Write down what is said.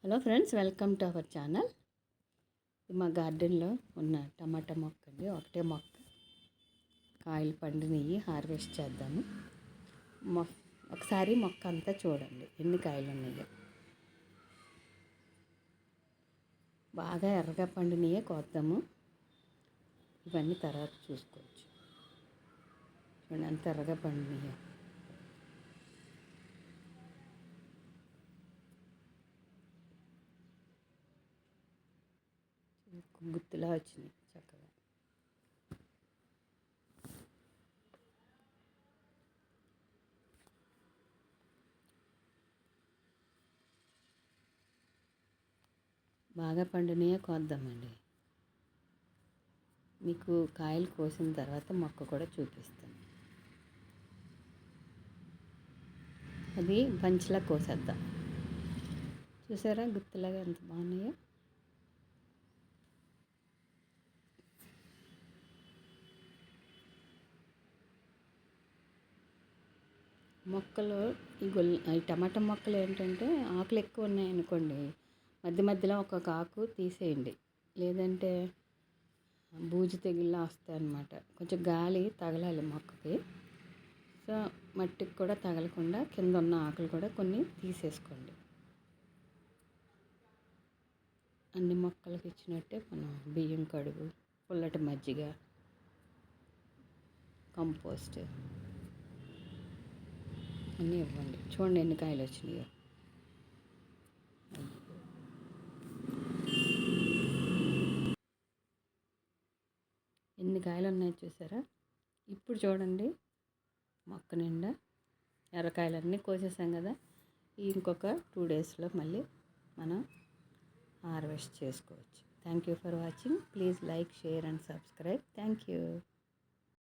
Hello friends, welcome to our channel. ఇది మా గార్డెన్లో ఉన్న టమాటా మొక్క అండి. ఒకటే మొక్క, కాయలు పండినవి హార్వెస్ట్ చేద్దాము. ఒకసారి మొక్క అంతా చూడండి ఎన్ని కాయలు ఉన్నాయో. బాగా ఎర్రగా పండినయే కోద్దాము. ఇవన్నీ తర్వాత చూసుకోవచ్చు. చూడండి అంత ఎర్రగా పండినయో. గుత్తులా వచ్చినాయి చక్కగా. బాగా పండినయే కోద్దామండి. మీకు కాయలు కోసిన తర్వాత మొక్క కూడా చూపిస్తాను. అది బంచ్లా కోసేద్దాం. చూసారా గుత్తులాగా ఎంత బాగున్నాయో. మొక్కలు ఈ టమాటా మొక్కలు ఏంటంటే ఆకులు ఎక్కువ ఉన్నాయనుకోండి, మధ్య మధ్యలో ఒక్కొక్క ఆకు తీసేయండి. లేదంటే బూజు తెగుళ్ళ వస్తాయి అన్నమాట. కొంచెం గాలి తగలాలి మొక్కకి. సో మట్టికి కూడా తగలకుండా కింద ఉన్న ఆకులు కూడా కొన్ని తీసేసుకోండి. అన్ని మొక్కలకి ఇచ్చినట్టే మనం బియ్యం కడుగు, పుల్లటి మజ్జిగ, కంపోస్ట్ అన్నీ ఇవ్వండి. చూడండి ఎన్ని కాయలు వచ్చినాయో. ఎన్ని కాయలు ఉన్నాయో చూసారా. ఇప్పుడు చూడండి మొక్క నిండా ఎర్రకాయలన్నీ కోసేసాం కదా. ఇంకొక 2 డేస్లో మళ్ళీ మనం హార్వెస్ట్ చేసుకోవచ్చు. Thank you for watching. Please like, share and subscribe. Thank you.